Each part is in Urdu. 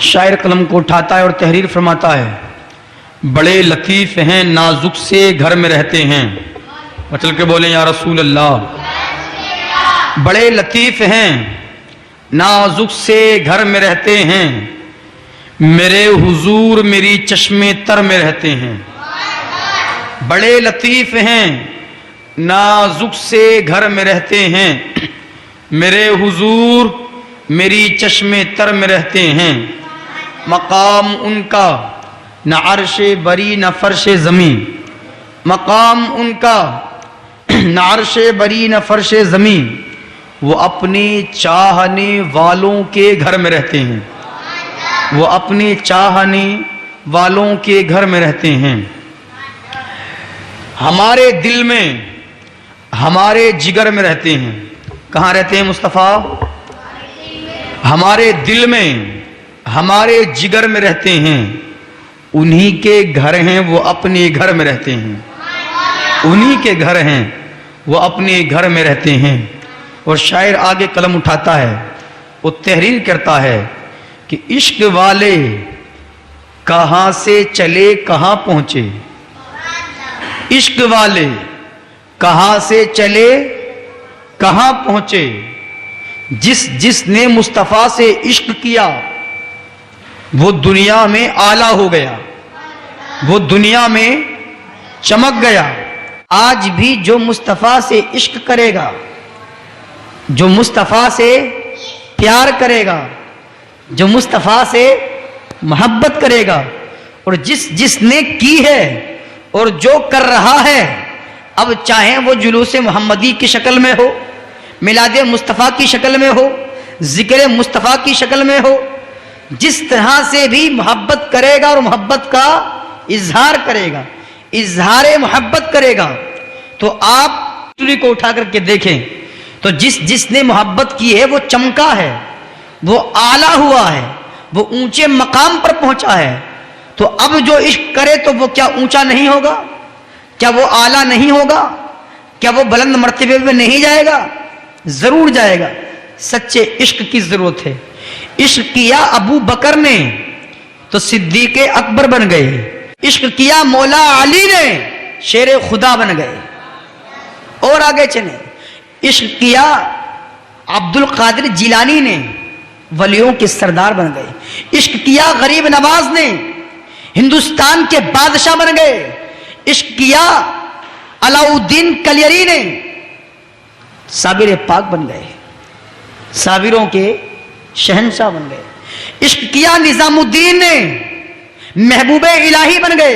شاعر قلم کو اٹھاتا ہے اور تحریر فرماتا ہے، بڑے لطیف ہیں نازک سے گھر میں رہتے ہیں. چل کے بولیں یا رسول اللہ. بڑے لطیف ہیں نازک سے گھر میں رہتے ہیں، میرے حضور میری چشم تر میں رہتے ہیں. بڑے لطیف ہیں نازک سے گھر میں رہتے ہیں، میرے حضور میری چشم تر میں رہتے ہیں. مقام ان کا نہ عرش بری نہ فرش زمین، مقام ان کا نہ عرش بری نہ فرش زمین، وہ اپنے چاہنے والوں کے گھر میں رہتے ہیں. وہ اپنے چاہنے والوں کے گھر میں رہتے ہیں. ہمارے دل میں ہمارے جگر میں رہتے ہیں. کہاں رہتے ہیں مصطفیٰ؟ ہمارے دل میں ہمارے جگر میں رہتے ہیں. انہی کے گھر ہیں وہ اپنے گھر میں رہتے ہیں. انہی کے گھر ہیں وہ اپنے گھر میں رہتے ہیں. اور شاعر آگے قلم اٹھاتا ہے، وہ تحریر کرتا ہے کہ عشق والے کہاں سے چلے کہاں پہنچے، عشق والے کہاں سے چلے کہاں پہنچے، جس نے مصطفیٰ سے عشق کیا وہ دنیا میں اعلیٰ ہو گیا، وہ دنیا میں چمک گیا. آج بھی جو مصطفیٰ سے عشق کرے گا، جو مصطفیٰ سے پیار کرے گا، جو مصطفیٰ سے محبت کرے گا، اور جس نے کی ہے اور جو کر رہا ہے، اب چاہے وہ جلوس محمدی کی شکل میں ہو، میلاد مصطفیٰ کی شکل میں ہو، ذکر مصطفیٰ کی شکل میں ہو، جس طرح سے بھی محبت کرے گا اور محبت کا اظہار کرے گا، اظہار محبت کرے گا، تو آپ دوسری کو اٹھا کر کے دیکھیں تو جس نے محبت کی ہے وہ چمکا ہے، وہ اعلیٰ ہوا ہے، وہ اونچے مقام پر پہنچا ہے. تو اب جو عشق کرے تو وہ کیا اونچا نہیں ہوگا؟ کیا وہ اعلیٰ نہیں ہوگا؟ کیا وہ بلند مرتبے میں نہیں جائے گا؟ ضرور جائے گا. سچے عشق کی ضرورت ہے. عشق کیا ابو بکر نے تو صدیق اکبر بن گئے، عشق کیا مولا علی نے شیر خدا بن گئے. اور آگے چلیں، عشق کیا عبد القادر جیلانی نے ولیوں کے سردار بن گئے. عشق کیا غریب نواز نے ہندوستان کے بادشاہ بن گئے. عشق کیا علاء الدین کلیری نے صابر پاک بن گئے، صابروں کے شہنشاہ بن گئے. عشق کیا نظام الدین نے محبوب الہی بن گئے،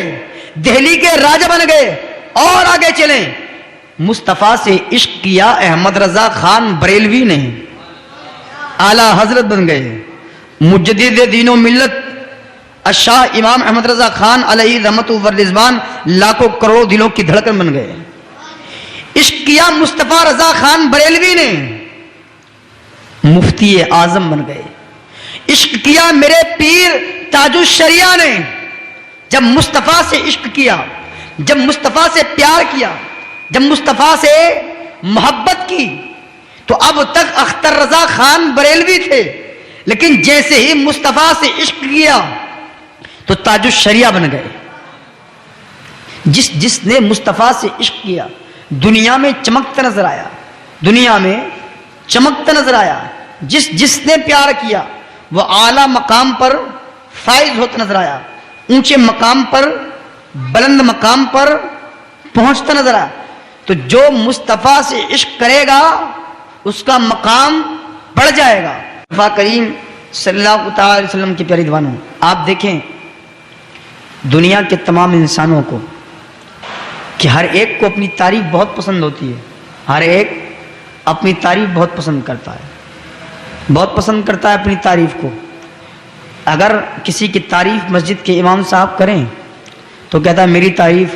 دہلی کے راجہ بن گئے. اور آگے چلیں، مصطفیٰ سے عشق کیا احمد رضا خان بریلوی نے اعلیٰ حضرت بن گئے. مجدد دین و ملت الشاہ امام احمد رضا خان علیہ رحمت و رضوان لاکھوں کروڑوں دلوں کی دھڑکن بن گئے. عشق کیا مصطفیٰ رضا خان بریلوی نے مفتی اعظم بن گئے. عشق کیا میرے پیر تاج الشریعہ نے جب مصطفیٰ سے عشق کیا، جب مصطفیٰ سے پیار کیا، جب مصطفیٰ سے محبت کی، تو اب تک اختر رضا خان بریلوی تھے، لیکن جیسے ہی مصطفیٰ سے عشق کیا تو تاج الشریعہ بن گئے. جس نے مصطفیٰ سے عشق کیا دنیا میں چمکتا نظر آیا، دنیا میں چمکتا نظر آیا. جس نے پیار کیا وہ اعلیٰ مقام پر فائز ہوتا نظر آیا، اونچے مقام پر، بلند مقام پر پہنچتا نظر آیا. تو جو مصطفیٰ سے عشق کرے گا اس کا مقام بڑھ جائے گا. مصطفیٰ کریم صلی اللہ تعالی وسلم کی پیاری دیوانوں، آپ دیکھیں دنیا کے تمام انسانوں کو کہ ہر ایک کو اپنی تعریف بہت پسند ہوتی ہے، ہر ایک اپنی تعریف بہت پسند کرتا ہے، بہت پسند کرتا ہے اپنی تعریف کو. اگر کسی کی تعریف مسجد کے امام صاحب کریں تو کہتا ہے میری تعریف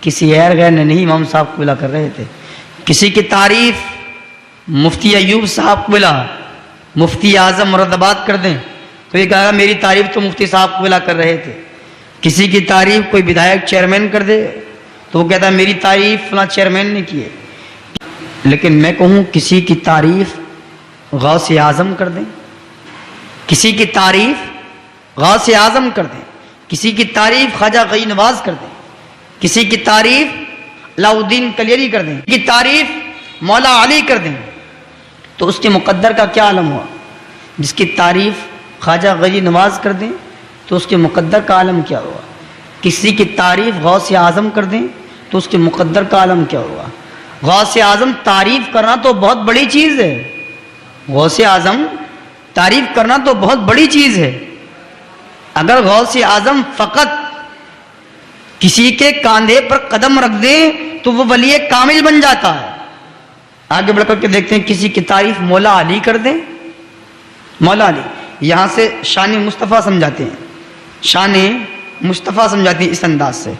کسی غیر نے نہیں، امام صاحب کو بلا کر رہے تھے. کسی کی تعریف مفتی ایوب صاحب کو بلا، مفتی اعظم مراد آباد کر دیں تو یہ کہا میری تعریف تو مفتی صاحب کو بلا کر رہے تھے. کسی کی تعریف کوئی ودھایک چیئرمین کر دے تو وہ کہتا ہے میری تعریف فلاں چیئرمین نے کی ہے. لیکن میں کہوں کسی کی تعریف غوث اعظم کر دیں، کسی کی تعریف غوث اعظم کر دیں، کسی کی تعریف خواجہ غنی نواز کر دیں، کسی کی تعریف علاء الدین کلیری کر دیں، کسی کی تعریف مولا علی کر دیں، تو اس کے مقدر کا کیا عالم ہوا؟ جس کی تعریف خواجہ غنی نواز کر دیں تو اس کے مقدر کا عالم کیا ہوا؟ کسی کی تعریف غوث اعظم کر دیں تو اس کے مقدر کا عالم کیا ہوا؟ غوث اعظم تعریف کرنا تو بہت بڑی چیز ہے، غوث اعظم تعریف کرنا تو بہت بڑی چیز ہے۔ اگر غوث اعظم فقط کسی کے کاندھے پر قدم رکھ دیں تو وہ ولی کامل بن جاتا ہے۔ آگے بڑھ کر کے دیکھتے ہیں، کسی کی تعریف مولا علی کر دیں، مولا علی، یہاں سے شان مصطفیٰ سمجھاتے ہیں، شان مصطفیٰ سمجھاتے ہیں اس انداز سے۔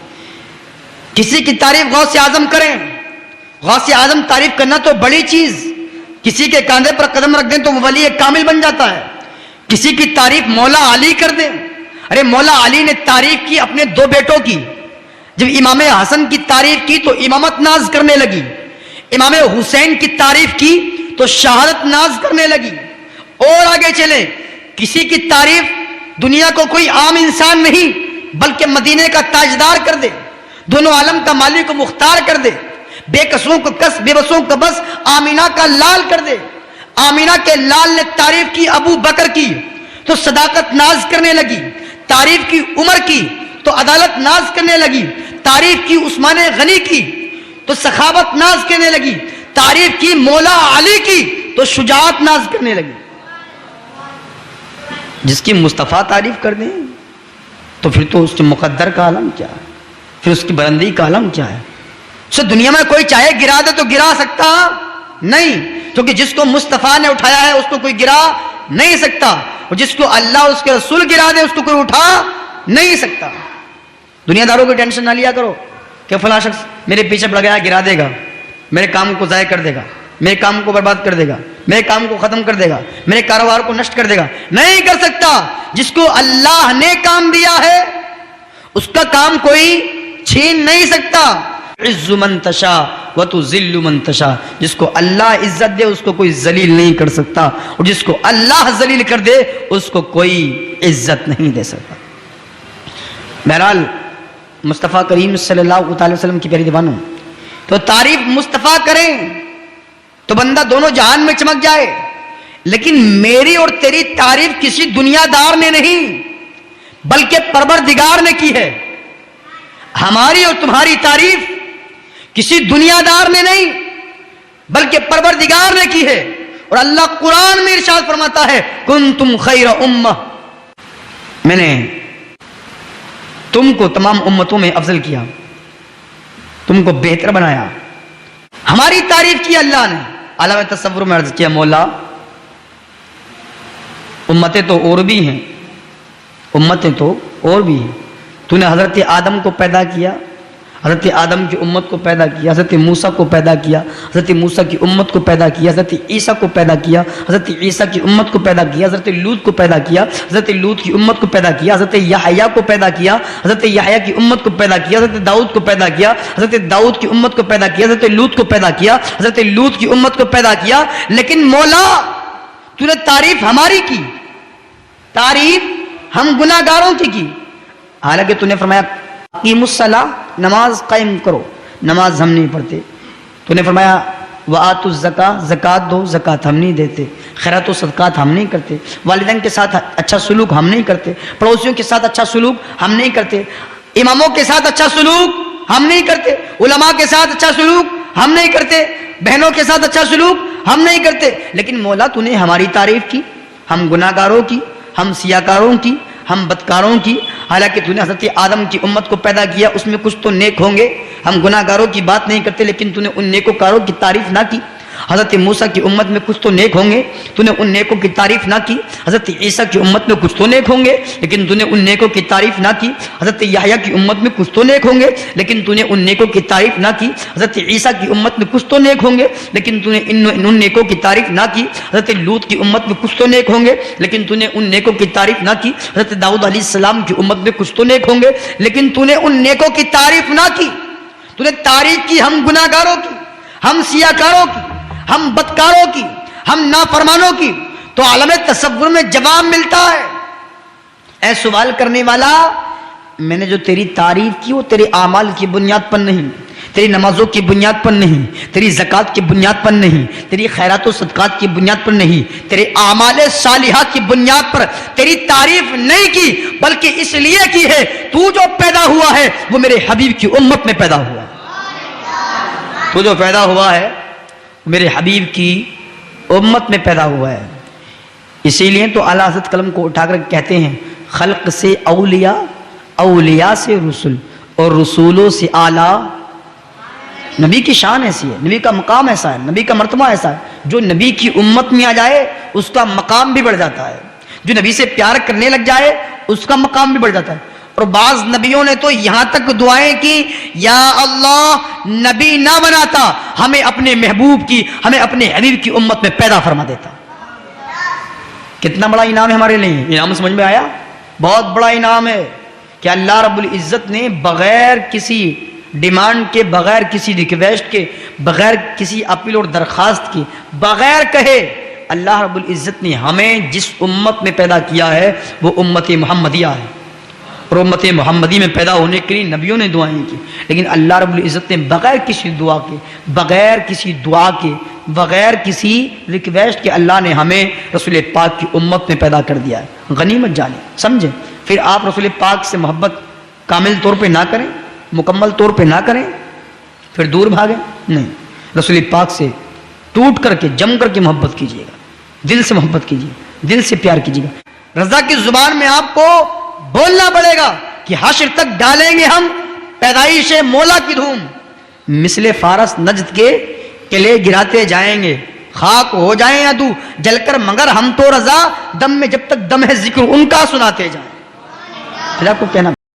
کسی کی تعریف غوث اعظم کریں، غوث اعظم تعریف کرنا تو بڑی چیز، کسی کے کاندھے پر قدم رکھ دیں تو وہ ولی کامل بن جاتا ہے۔ کسی کی تعریف مولا علی کر دیں، ارے مولا علی نے تعریف کی اپنے دو بیٹوں کی، جب امام حسن کی تعریف کی تو امامت ناز کرنے لگی، امام حسین کی تعریف کی تو شہادت ناز کرنے لگی۔ اور آگے چلیں، کسی کی تعریف دنیا کو کوئی عام انسان نہیں بلکہ مدینے کا تاجدار کر دے، دونوں عالم کا مالک و مختار کر دے، بے کسوں کو کس بے بسوں کو بس، آمینہ کا لال کر دے۔ آمینہ کے لال نے تعریف کی ابو بکر کی تو صداقت ناز کرنے لگی، تعریف کی عمر کی تو عدالت ناز کرنے لگی، تعریف کی عثمان غنی کی تو سخاوت ناز کرنے لگی، تعریف کی مولا علی کی تو شجاعت ناز کرنے لگی۔ جس کی مصطفیٰ تعریف کر دیں تو پھر تو اس کے مقدر کا عالم کیا ہے، پھر اس کی بلندی کا عالم کیا ہے؟ اسے دنیا میں کوئی چاہے گرا دے تو گرا سکتا نہیں، کیونکہ جس کو مصطفیٰ نے اٹھایا ہے اس کو کوئی گرا نہیں سکتا، اور جس کو اللہ اور اس کے رسول گرا دے اس کو کوئی اٹھا نہیں سکتا۔ دنیا داروں کی ٹینشن نہ لیا کرو کہ فلاں شخص میرے پیچھے پڑ گیا گرا دے گا، میرے کام کو ضائع کر دے گا، میرے کام کو برباد کر دے گا، میرے کام کو ختم کر دے گا، میرے کاروبار کو نشٹ کر دے گا۔ نہیں کر سکتا، جس کو اللہ نے کام دیا ہے اس کا کام کوئی چھین نہیں سکتا۔ عز من تشاء وتذل من تشاء، جس کو اللہ عزت دے اس کو کوئی ذلیل نہیں کر سکتا، اور جس کو اللہ ذلیل کر دے اس کو کوئی عزت نہیں دے سکتا۔ بہرحال مصطفیٰ کریم صلی اللہ تعالی وسلم کی پیاری دیوانوں، تو تعریف مصطفیٰ کریں تو بندہ دونوں جہان میں چمک جائے، لیکن میری اور تیری تعریف کسی دنیا دار نے نہیں بلکہ پروردگار نے کی ہے۔ ہماری اور تمہاری تعریف کسی دنیا دار نے نہیں بلکہ پروردگار نے کی ہے، اور اللہ قرآن میں ارشاد فرماتا ہے کنتم خیر امہ، میں نے تم کو تمام امتوں میں افضل کیا، تم کو بہتر بنایا۔ ہماری تعریف کی اللہ نے، عالم تصور میں عرض کیا مولا امتیں تو اور بھی ہیں، امتیں تو اور بھی ہیں، تو نے حضرت آدم کو پیدا کیا، حضرت آدم کی امت کو پیدا کیا، حضرت موسیٰ کو پیدا کیا، حضرت موسیٰ کی امت کو پیدا کیا، حضرت عیسیٰ کو پیدا کیا، حضرت عیسیٰ کی امت کو پیدا کیا، حضرت لوط کو پیدا کیا، حضرت لوط کی امت کو پیدا کیا، حضرت یحییٰ کو پیدا کیا، حضرت یحییٰ کی امت کو پیدا کیا، حضرت داؤد کو پیدا کیا، حضرت داؤد کی امت کو پیدا کیا، حضرت لوط کو پیدا کیا، حضرت لوط کی امت کو پیدا کیا۔ لیکن مولا تو نے تعریف ہماری کی، تعریف ہم گناہ گاروں کی، حالانکہ تو نے فرمایا اقیموا الصلاۃ، نماز قائم کرو، نماز ہم نہیں پڑھتے۔ تو نے فرمایا وآتوا الزکاۃ، زکوٰۃ دو، زکوٰۃ ہم نہیں دیتے، خیرات و صدقات ہم نہیں کرتے، والدین کے ساتھ اچھا سلوک ہم نہیں کرتے، پڑوسیوں کے ساتھ اچھا سلوک ہم نہیں کرتے، اماموں کے ساتھ اچھا سلوک ہم نہیں کرتے، علماء کے ساتھ اچھا سلوک ہم نہیں کرتے، بہنوں کے ساتھ اچھا سلوک ہم نہیں کرتے۔ لیکن مولا تو نے ہماری تعریف کی، ہم گناہ گاروں کی، ہم سیاکاروں کی، ہم بدکاروں کی، حالانکہ تو نے حضرت آدم کی امت کو پیدا کیا، اس میں کچھ تو نیک ہوں گے، ہم گناہ گاروں کی بات نہیں کرتے، لیکن تو نے ان نیکوکاروں کی تعریف نہ کی۔ حضرت موسیٰ کی امت میں کچھ تو نیک ہوں گے، تو نے ان نیکوں کی تعریف نہ کی۔ حضرت عیسیٰ کی امت میں کچھ تو نیک ہوں گے، لیکن تو نے ان نیکوں کی تعریف نہ کی۔ حضرت یحییٰ کی امت میں کچھ تو نیک ہوں گے، لیکن تو نے ان نیکوں کی تعریف نہ کی۔ حضرت عیسیٰ کی امت میں کچھ تو نیک ہوں گے، لیکن تو نے ان نیکوں کی تعریف نہ کی۔ حضرت لوط کی امت میں کچھ تو نیک ہوں گے، لیکن تو نے ان نیکوں کی تعریف نہ کی۔ حضرت داؤد علیہ السلام کی امت میں کچھ تو نیک ہوں گے، لیکن تو نے ان نیکوں کی تعریف نہ کی۔ تو نے تعریف کی ہم گناہ گاروں کی، ہم سیاکاروں کی، ہم بدکاروں کی، ہم نافرمانوں کی۔ تو عالم تصور میں جواب ملتا ہے اے سوال کرنے والا، میں نے جو تیری تعریف کی وہ تیرے اعمال کی بنیاد پر نہیں، تیری نمازوں کی بنیاد پر نہیں، تیری زکوٰۃ کی بنیاد پر نہیں، تیری خیرات و صدقات کی بنیاد پر نہیں، تیرے اعمال صالحہ کی بنیاد پر تیری تعریف نہیں کی، بلکہ اس لیے کی ہے تو جو پیدا ہوا ہے وہ میرے حبیب کی امت میں پیدا ہوا ہے۔ تو جو پیدا ہوا ہے میرے حبیب کی امت میں پیدا ہوا ہے۔ اسی لیے تو اعلیٰ حضرت قلم کو اٹھا کر کہتے ہیں خلق سے اولیاء، اولیاء سے رسول، اور رسولوں سے اعلیٰ۔ نبی کی شان ایسی ہے، نبی کا مقام ایسا ہے، نبی کا مرتبہ ایسا ہے، جو نبی کی امت میں آ جائے اس کا مقام بھی بڑھ جاتا ہے، جو نبی سے پیار کرنے لگ جائے اس کا مقام بھی بڑھ جاتا ہے۔ اور بعض نبیوں نے تو یہاں تک دعائیں کی، یا اللہ نبی نہ بناتا، ہمیں اپنے محبوب کی، ہمیں اپنے حبیب کی امت میں پیدا فرما دیتا۔ کتنا بڑا انعام ہے ہمارے لیے، انعام سمجھ میں آیا؟ بہت بڑا انعام ہے کہ اللہ رب العزت نے بغیر کسی ڈیمانڈ کے، بغیر کسی ریکویسٹ کے، بغیر کسی اپیل اور درخواست کے، بغیر کہے اللہ رب العزت نے ہمیں جس امت میں پیدا کیا ہے وہ امت محمدیہ ہے۔ اور امت محمدی میں پیدا ہونے کے لیے نبیوں نے دعائیں کی، لیکن اللہ رب العزت نے بغیر کسی دعا کے، بغیر کسی دعا کے، بغیر کسی ریکویسٹ کے اللہ نے ہمیں رسول پاک کی امت میں پیدا کر دیا ہے۔ غنیمت جانے سمجھیں۔ پھر آپ رسول پاک سے محبت کامل طور پہ نہ کریں، مکمل طور پہ نہ کریں، پھر دور بھاگیں، نہیں، رسول پاک سے ٹوٹ کر کے، جم کر کے محبت کیجیے گا، دل سے محبت کیجیے، دل سے پیار کیجیے گا۔ رضا کی زبان میں آپ کو بولنا پڑے گا کہ حشر تک ڈالیں گے ہم پیدائش مولا کی دھوم، مثل فارس نجد کے قلعے گراتے جائیں گے، خاک ہو جائیں یا تو جل کر، مگر ہم تو رضا دم میں جب تک دم ہے ذکر ان کا سناتے جائیں۔ پھر آپ کو کہنا